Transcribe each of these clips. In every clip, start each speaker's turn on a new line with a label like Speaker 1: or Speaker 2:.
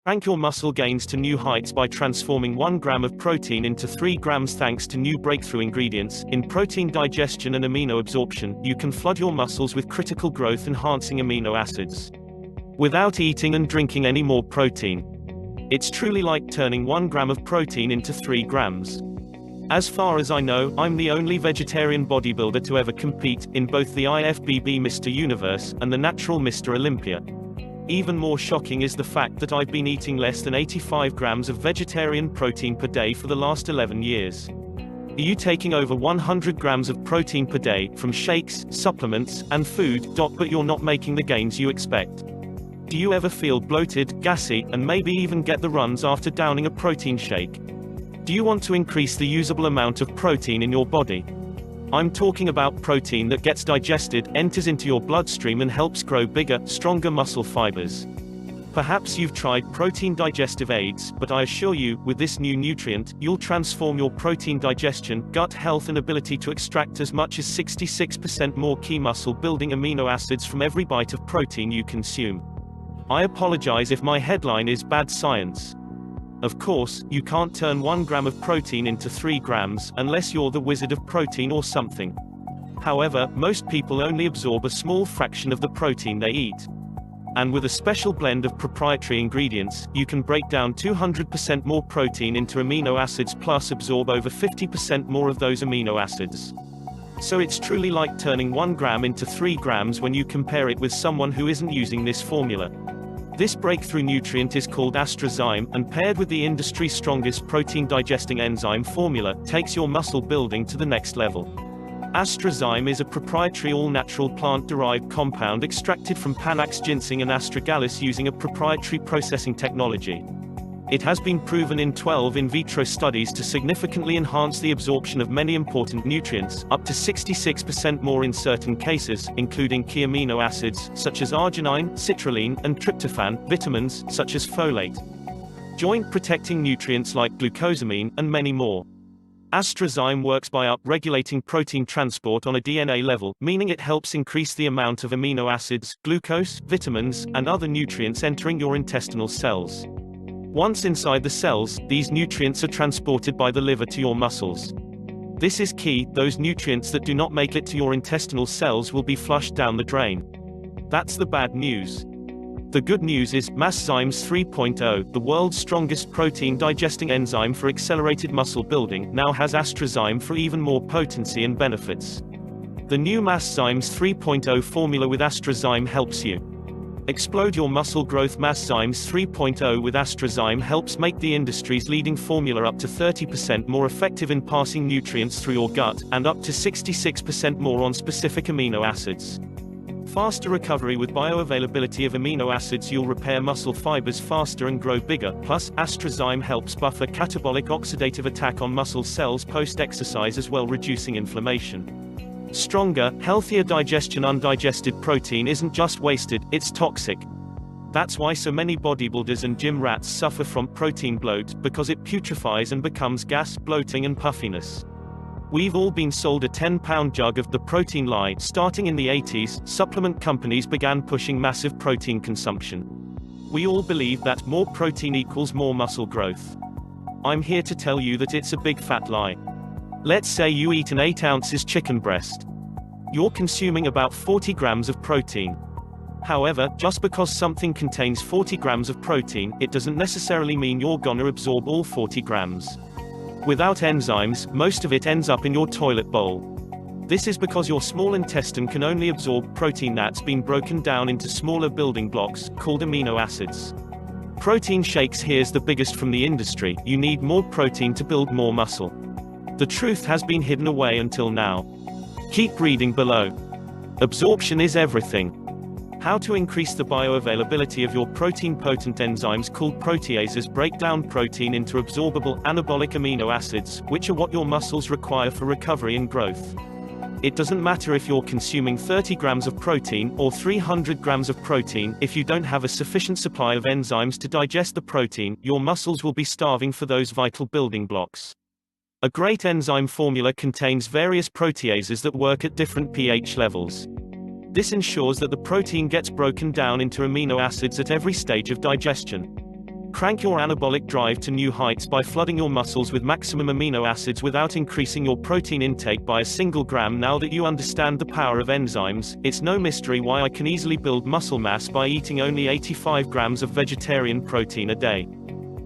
Speaker 1: Crank your muscle gains to new heights by transforming 1 gram of protein into 3 grams thanks to new breakthrough ingredients. In protein digestion and amino absorption, you can flood your muscles with critical growth-enhancing amino acids without eating and drinking any more protein. It's truly like turning 1 gram of protein into 3 grams. As far as I know, I'm the only vegetarian bodybuilder to ever compete in both the IFBB Mr. Universe and the Natural Mr. Olympia. Even more shocking is the fact that I've been eating less than 85 grams of vegetarian protein per day for the last 11 years. Are you taking over 100 grams of protein per day, from shakes, supplements, and food, but you're not making the gains you expect? Do you ever feel bloated, gassy, and maybe even get the runs after downing a protein shake? Do you want to increase the usable amount of protein in your body? I'm talking about protein that gets digested, enters into your bloodstream and helps grow bigger, stronger muscle fibers. Perhaps you've tried protein digestive aids, but I assure you, with this new nutrient, you'll transform your protein digestion, gut health and ability to extract as much as 66% more key muscle-building amino acids from every bite of protein you consume. I apologize if my headline is bad science. Of course, you can't turn 1 gram of protein into 3 grams, unless you're the wizard of protein or something. However, most people only absorb a small fraction of the protein they eat. And with a special blend of proprietary ingredients, you can break down 200% more protein into amino acids plus absorb over 50% more of those amino acids. So it's truly like turning 1 gram into 3 grams when you compare it with someone who isn't using this formula. This breakthrough nutrient is called Astrozyme, and paired with the industry's strongest protein-digesting enzyme formula, takes your muscle building to the next level. Astrozyme is a proprietary all-natural plant-derived compound extracted from Panax ginseng and astragalus using a proprietary processing technology. It has been proven in 12 in vitro studies to significantly enhance the absorption of many important nutrients, up to 66% more in certain cases, including key amino acids, such as arginine, citrulline, and tryptophan, vitamins, such as folate, joint-protecting nutrients like glucosamine, and many more. Astrozyme works by up-regulating protein transport on a DNA level, meaning it helps increase the amount of amino acids, glucose, vitamins, and other nutrients entering your intestinal cells. Once inside the cells, these nutrients are transported by the liver to your muscles. This is key. Those nutrients that do not make it to your intestinal cells will be flushed down the drain. That's the bad news. The good news is, Masszymes 3.0, the world's strongest protein-digesting enzyme for accelerated muscle building, now has Astrozyme for even more potency and benefits. The new Masszymes 3.0 formula with Astrozyme helps you explode your muscle growth. Masszymes 3.0 with Astrozyme helps make the industry's leading formula up to 30% more effective in passing nutrients through your gut, and up to 66% more on specific amino acids. Faster recovery with bioavailability of amino acids. You'll repair muscle fibers faster and grow bigger. Plus, Astrozyme helps buffer catabolic oxidative attack on muscle cells post-exercise as well, reducing inflammation. Stronger, healthier digestion. Undigested protein isn't just wasted, it's toxic. That's why so many bodybuilders and gym rats suffer from protein bloat, because it putrefies and becomes gas, bloating and puffiness. We've all been sold a 10-pound jug of the protein lie. Starting in the 80s, supplement companies began pushing massive protein consumption. We all believe that more protein equals more muscle growth. I'm here to tell you that it's a big fat lie. Let's say you eat an 8 ounces chicken breast. You're consuming about 40 grams of protein. However, just because something contains 40 grams of protein, it doesn't necessarily mean you're gonna absorb all 40 grams. Without enzymes, most of it ends up in your toilet bowl. This is because your small intestine can only absorb protein that's been broken down into smaller building blocks, called amino acids. Protein shakes. Here's the biggest from the industry: you need more protein to build more muscle. The truth has been hidden away until now. Keep reading below. Absorption is everything. How to increase the bioavailability of your protein-potent enzymes called proteases break down protein into absorbable, anabolic amino acids, which are what your muscles require for recovery and growth. It doesn't matter if you're consuming 30 grams of protein, or 300 grams of protein, if you don't have a sufficient supply of enzymes to digest the protein, your muscles will be starving for those vital building blocks. A great enzyme formula contains various proteases that work at different pH levels. This ensures that the protein gets broken down into amino acids at every stage of digestion. Crank your anabolic drive to new heights by flooding your muscles with maximum amino acids without increasing your protein intake by a single gram. Now that you understand the power of enzymes, it's no mystery why I can easily build muscle mass by eating only 85 grams of vegetarian protein a day.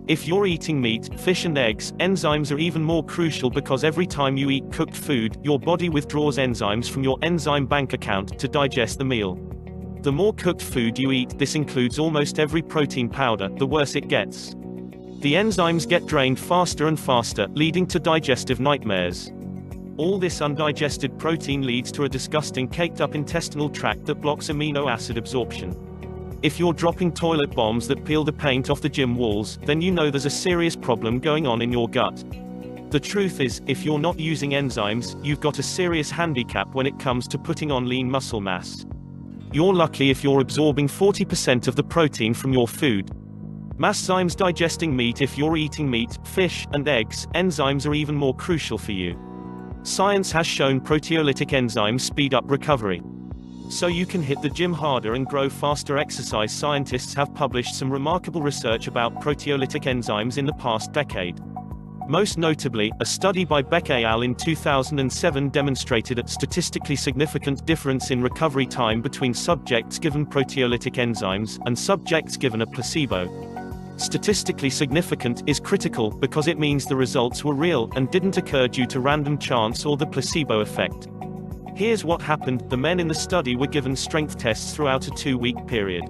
Speaker 1: If you're eating meat, fish and eggs, enzymes are even more crucial because every time you eat cooked food, your body withdraws enzymes from your enzyme bank account to digest the meal. The more cooked food you eat, this includes almost every protein powder, the worse it gets. The enzymes get drained faster and faster, leading to digestive nightmares. All this undigested protein leads to a disgusting caked-up intestinal tract that blocks amino acid absorption. If you're dropping toilet bombs that peel the paint off the gym walls, then you know there's a serious problem going on in your gut. The truth is, if you're not using enzymes, you've got a serious handicap when it comes to putting on lean muscle mass. You're lucky if you're absorbing 40% of the protein from your food. Masszymes digesting meat. If you're eating meat, fish, and eggs, enzymes are even more crucial for you. Science has shown proteolytic enzymes speed up recovery. So you can hit the gym harder and grow faster. Exercise scientists have published some remarkable research about proteolytic enzymes in the past decade. Most notably, a study by Beck et al. In 2007 demonstrated a statistically significant difference in recovery time between subjects given proteolytic enzymes and subjects given a placebo. Statistically significant is critical because it means the results were real and didn't occur due to random chance or the placebo effect. Here's what happened. The men in the study were given strength tests throughout a 2-week period.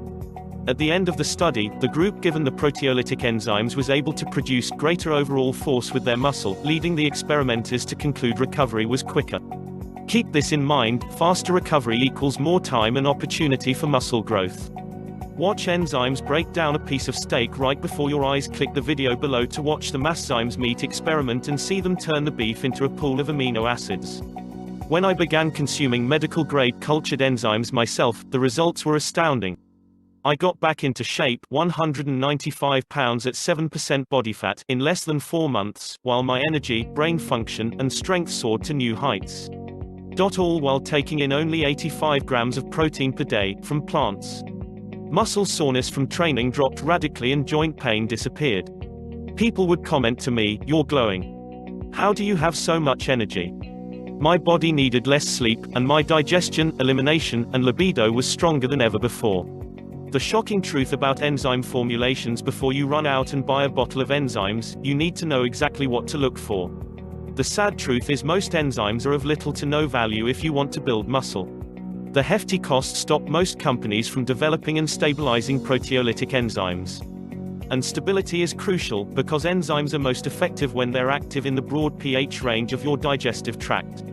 Speaker 1: At the end of the study, the group given the proteolytic enzymes was able to produce greater overall force with their muscle, leading the experimenters to conclude recovery was quicker. Keep this in mind, faster recovery equals more time and opportunity for muscle growth. Watch enzymes break down a piece of steak right before your eyes. Click the video below to watch the Masszymes meat experiment and see them turn the beef into a pool of amino acids. When I began consuming medical-grade cultured enzymes myself, the results were astounding. I got back into shape, 195 pounds at 7% body fat, in less than 4 months, while my energy, brain function, and strength soared to new heights. All while taking in only 85 grams of protein per day, from plants. Muscle soreness from training dropped radically and joint pain disappeared. People would comment to me, "You're glowing. How do you have so much energy?" My body needed less sleep, and my digestion, elimination, and libido was stronger than ever before. The shocking truth about enzyme formulations: before you run out and buy a bottle of enzymes, you need to know exactly what to look for. The sad truth is most enzymes are of little to no value if you want to build muscle. The hefty costs stop most companies from developing and stabilizing proteolytic enzymes. And stability is crucial, because enzymes are most effective when they're active in the broad pH range of your digestive tract.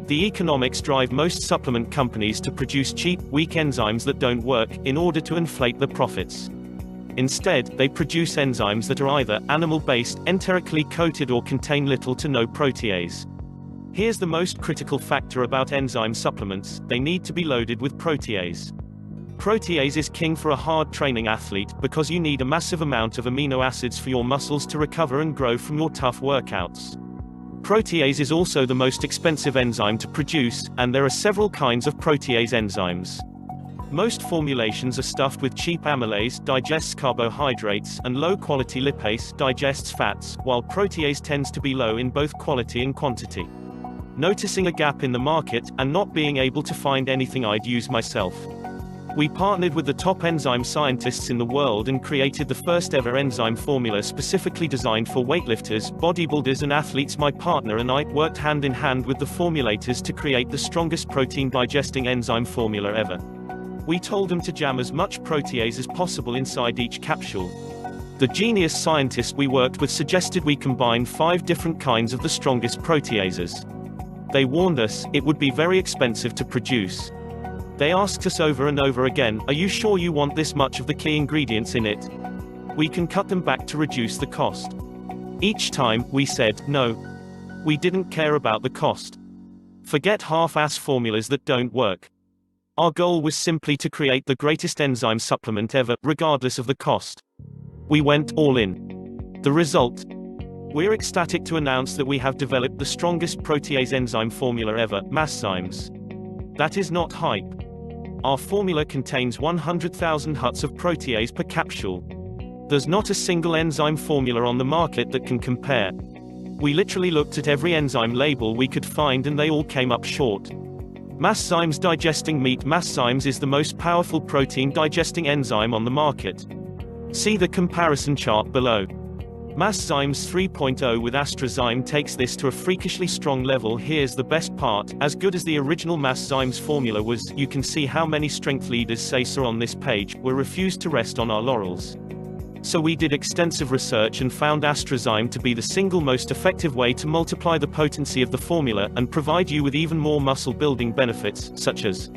Speaker 1: The economics drive most supplement companies to produce cheap, weak enzymes that don't work, in order to inflate their profits. Instead, they produce enzymes that are either animal-based, enterically coated, or contain little to no protease. Here's the most critical factor about enzyme supplements: they need to be loaded with protease. Protease is king for a hard training athlete, because you need a massive amount of amino acids for your muscles to recover and grow from your tough workouts. Protease is also the most expensive enzyme to produce, and there are several kinds of protease enzymes. Most formulations are stuffed with cheap amylase, digests carbohydrates, and low-quality lipase, digests fats, while protease tends to be low in both quality and quantity. Noticing a gap in the market, and not being able to find anything I'd use myself, we partnered with the top enzyme scientists in the world and created the first ever enzyme formula specifically designed for weightlifters, bodybuilders, and athletes. My partner and I worked hand in hand with the formulators to create the strongest protein digesting enzyme formula ever. We told them to jam as much protease as possible inside each capsule. The genius scientist we worked with suggested we combine 5 different kinds of the strongest proteases. They warned us it would be very expensive to produce. They asked us over and over again, "Are you sure you want this much of the key ingredients in it? We can cut them back to reduce the cost." Each time, we said, no. We didn't care about the cost. Forget half-ass formulas that don't work. Our goal was simply to create the greatest enzyme supplement ever, regardless of the cost. We went all in. The result? We're ecstatic to announce that we have developed the strongest protease enzyme formula ever, Masszymes. That is not hype. Our formula contains 100,000 huts of protease per capsule. There's not a single enzyme formula on the market that can compare. We literally looked at every enzyme label we could find and they all came up short. Masszymes digesting meat. Masszymes is the most powerful protein digesting enzyme on the market. See the comparison chart below. Masszymes 3.0 with AstraZyme takes this to a freakishly strong level. Here's the best part: as good as the original Masszymes formula was, you can see how many strength leaders say so on this page. We refused to rest on our laurels. So we did extensive research and found AstraZyme to be the single most effective way to multiply the potency of the formula, and provide you with even more muscle-building benefits, such as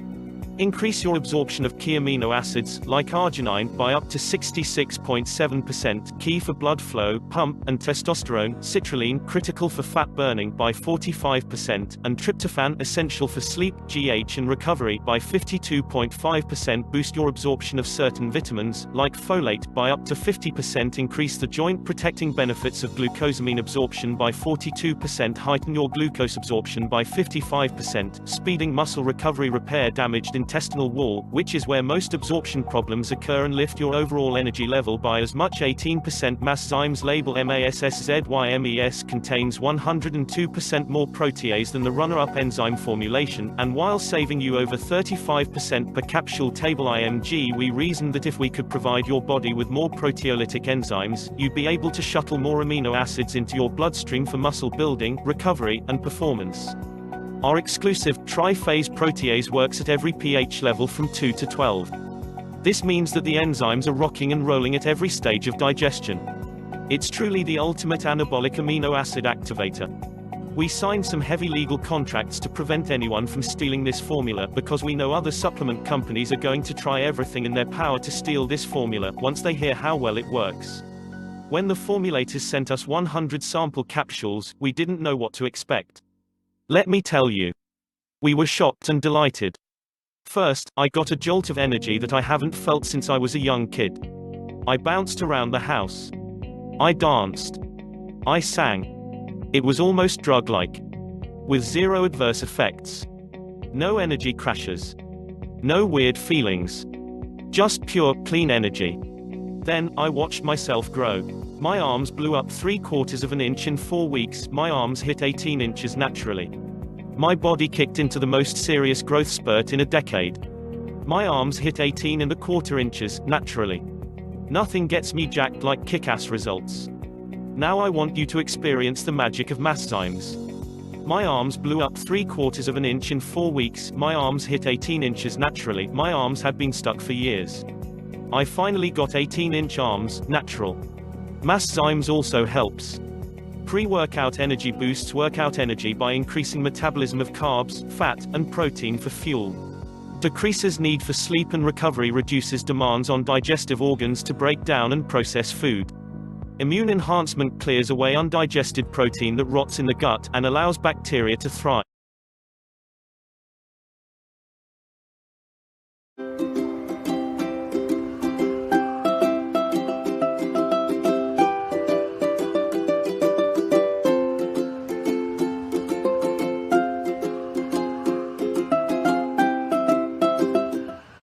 Speaker 1: increase your absorption of key amino acids, like arginine, by up to 66.7%, key for blood flow, pump, and testosterone, citrulline, critical for fat burning, by 45%, and tryptophan, essential for sleep, GH and recovery, by 52.5%, boost your absorption of certain vitamins, like folate, by up to 50%, increase the joint-protecting benefits of glucosamine absorption by 42%, heighten your glucose absorption by 55%, speeding muscle recovery, repair damaged intestinal wall, which is where most absorption problems occur, and lift your overall energy level by as much 18%. Masszymes label MASSZYMES contains 102% more protease than the runner-up enzyme formulation, and while saving you over 35% per capsule table IMG, we reasoned that if we could provide your body with more proteolytic enzymes, you'd be able to shuttle more amino acids into your bloodstream for muscle building, recovery, and performance. Our exclusive tri-phase protease works at every pH level from 2 to 12. This means that the enzymes are rocking and rolling at every stage of digestion. It's truly the ultimate anabolic amino acid activator. We signed some heavy legal contracts to prevent anyone from stealing this formula, because we know other supplement companies are going to try everything in their power to steal this formula, once they hear how well it works. When the formulators sent us 100 sample capsules, we didn't know what to expect. Let me tell you. We were shocked and delighted. First, I got a jolt of energy that I haven't felt since I was a young kid. I bounced around the house. I danced. I sang. It was almost drug-like. With zero adverse effects. No energy crashes. No weird feelings. Just pure, clean energy. Then, I watched myself grow. My arms blew up 3/4 of an inch in 4 weeks, my arms hit 18 inches naturally. My body kicked into the most serious growth spurt in a decade. My arms hit 18¼ inches, naturally. Nothing gets me jacked like kick-ass results. Now I want you to experience the magic of Masszymes. My arms blew up 3/4 of an inch in 4 weeks, my arms hit 18 inches naturally, my arms had been stuck for years. I finally got 18-inch arms, natural. Masszymes also helps. Pre-workout energy boosts workout energy by increasing metabolism of carbs, fat, and protein for fuel. Decreases need for sleep and recovery, reduces demands on digestive organs to break down and process food. Immune enhancement clears away undigested protein that rots in the gut, and allows bacteria to thrive.